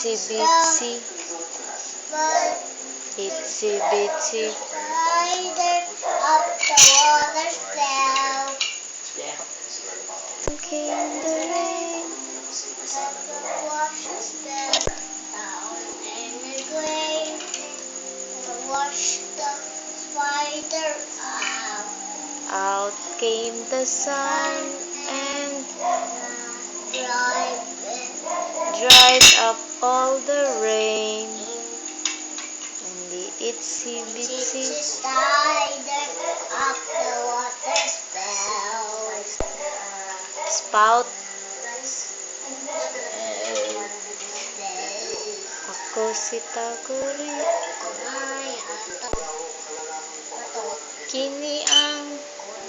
Itsy bitsy, itsy bitsy Spider up the water spout. came the rain. And the washes them down in the drain. And wash the spider out. Out came the sun and dried up all the rain. And the itsy bitsy Spider up the water spout. spout, ako si Takuri, kini ang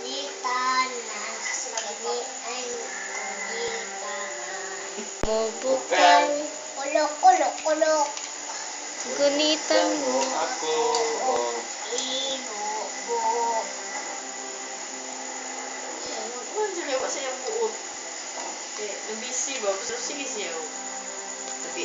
Kunitanan, kini ay kunitanan. mubukal, Kulok, kulok, kulok. gunitan mo. Ako. Inubo. Ano dyan yung sa yung buot? Eh, nabisi ba? Pero sige siya. Tabi.